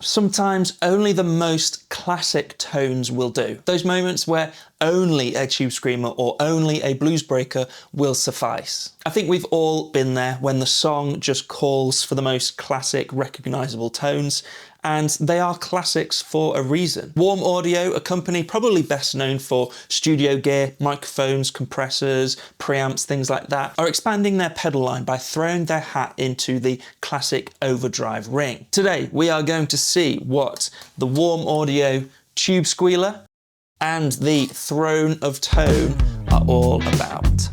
Sometimes only the most classic tones will do. Those moments where only a Tube Screamer or only a Bluesbreaker will suffice. I think we've all been there when the song just calls for the most classic, recognisable tones, and they are classics for a reason. Warm Audio, a company probably best known for studio gear, microphones, compressors, preamps, things like that, are expanding their pedal line by throwing their hat into the classic overdrive ring. Today, we are going to see what the Warm Audio Tube Squealer and the Throne of Tone are all about.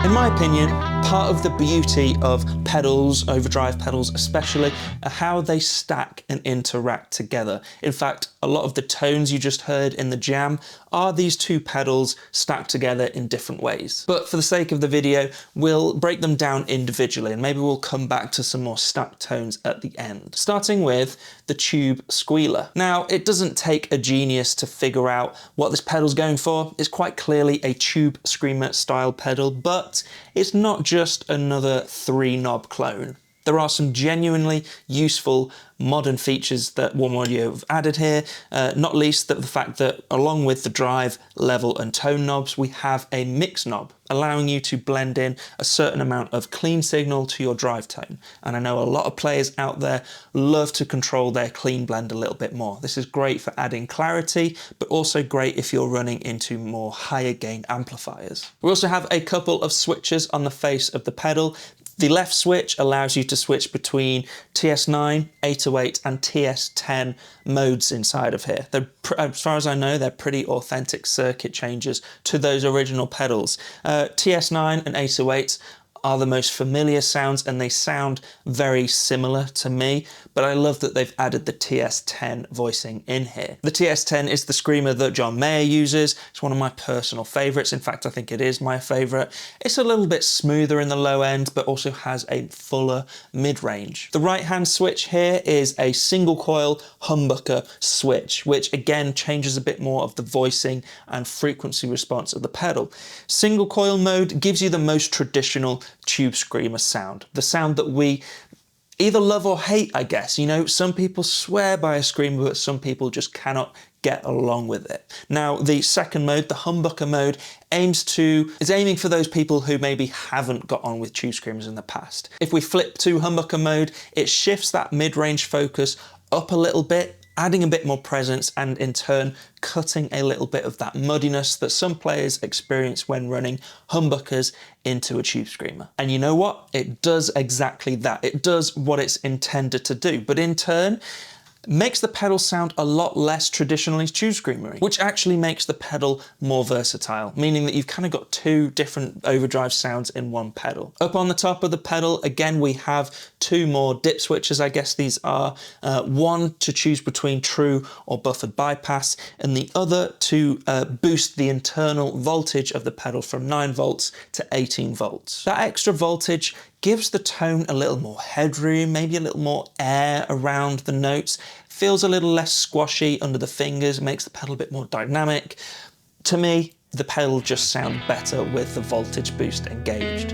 In my opinion, part of the beauty of pedals, overdrive pedals especially, are how they stack and interact together. In fact, a lot of the tones you just heard in the jam are these two pedals stacked together in different ways. But for the sake of the video, we'll break them down individually and maybe we'll come back to some more stacked tones at the end. Starting with the Tube Squealer. Now, it doesn't take a genius to figure out what this pedal's going for. It's quite clearly a Tube Screamer style pedal, but it's not just another 3-knob clone. There are some genuinely useful modern features that Warm Audio have added here, not least the fact that along with the drive, level and tone knobs, we have a mix knob, allowing you to blend in a certain amount of clean signal to your drive tone. And I know a lot of players out there love to control their clean blend a little bit more. This is great for adding clarity, but also great if you're running into more higher gain amplifiers. We also have a couple of switches on the face of the pedal. The left switch allows you to switch between TS9, 808 and TS10 modes inside of here. As far as I know, they're pretty authentic circuit changes to those original pedals. TS9 and 808 are the most familiar sounds and they sound very similar to me, but I love that they've added the TS10 voicing in here. The TS10 is the screamer that John Mayer uses. It's one of my personal favorites. In fact, I think it is my favorite. It's a little bit smoother in the low end, but also has a fuller mid-range. The right-hand switch here is a single coil humbucker switch, which again changes a bit more of the voicing and frequency response of the pedal. Single coil mode gives you the most traditional Tube Screamer sound, the sound that we either love or hate, I guess. You know, some people swear by a screamer, but some people just cannot get along with it. Now, the second mode, the humbucker mode, is aiming for those people who maybe haven't got on with Tube Screamers in the past. If we flip to humbucker mode, it shifts that mid-range focus up a little bit, adding a bit more presence and in turn cutting a little bit of that muddiness that some players experience when running humbuckers into a Tube Screamer. And you know what? It does exactly that. It does what it's intended to do, but in turn makes the pedal sound a lot less traditionally Tube Screamery, which actually makes the pedal more versatile, meaning that you've kind of got two different overdrive sounds in one pedal. Up on the top of the pedal, again, we have two more dip switches, I guess these are. One to choose between true or buffered bypass, and the other to boost the internal voltage of the pedal from 9 volts to 18 volts. That extra voltage gives the tone a little more headroom, maybe a little more air around the notes, feels a little less squashy under the fingers, makes the pedal a bit more dynamic. To me, the pedal just sounds better with the voltage boost engaged.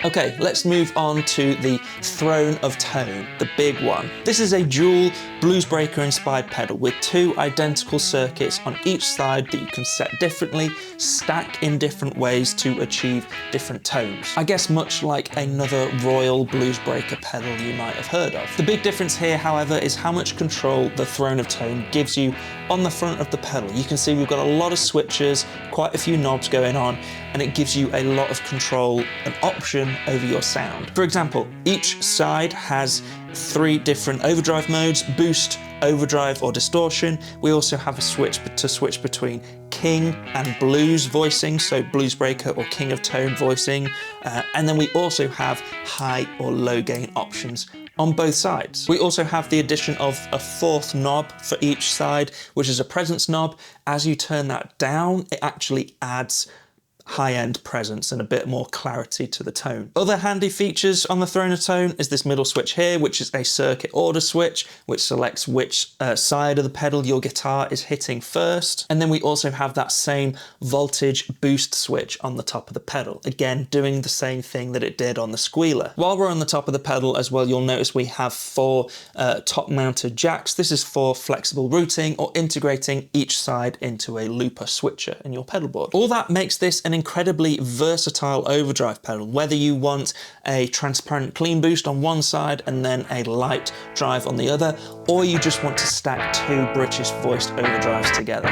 Okay, let's move on to the Throne of Tone, the big one. This is a dual Bluesbreaker inspired pedal with two identical circuits on each side that you can set differently, stack in different ways to achieve different tones. I guess much like another Royal Bluesbreaker pedal you might have heard of. The big difference here, however, is how much control the Throne of Tone gives you on the front of the pedal. You can see we've got a lot of switches, quite a few knobs going on, and it gives you a lot of control and option over your sound. For example, each side has 3 different overdrive modes: boost, overdrive or distortion. We also have a switch to switch between King and Blues voicing, so Bluesbreaker or King of Tone voicing, and then we also have high or low gain options on both sides. We also have the addition of a 4th knob for each side, which is a presence knob. As you turn that down, it actually adds high-end presence and a bit more clarity to the tone. Other handy features on the Throne of Tone is this middle switch here, which is a circuit order switch, which selects which side of the pedal your guitar is hitting first. And then we also have that same voltage boost switch on the top of the pedal, again doing the same thing that it did on the Squealer. While we're on the top of the pedal as well, you'll notice we have 4 top-mounted jacks. This is for flexible routing or integrating each side into a looper switcher in your pedal board. All that makes this an incredibly versatile overdrive pedal, whether you want a transparent clean boost on one side and then a light drive on the other, or you just want to stack 2 British voiced overdrives together.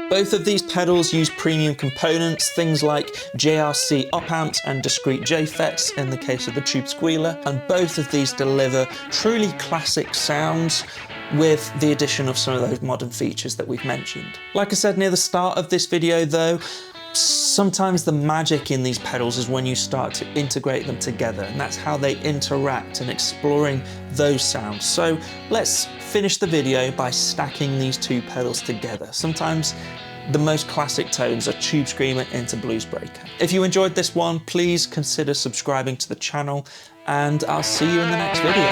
Both of these pedals use premium components, things like JRC op amps and discrete J-FETs in the case of the Tube Squealer, and both of these deliver truly classic sounds with the addition of some of those modern features that we've mentioned. Like I said near the start of this video though, sometimes the magic in these pedals is when you start to integrate them together, and that's how they interact and exploring those sounds. So let's finish the video by stacking these two pedals together. Sometimes The most classic tones are Tube Screamer into Bluesbreaker. If you enjoyed this one, please consider subscribing to the channel, and I'll see you in the next video.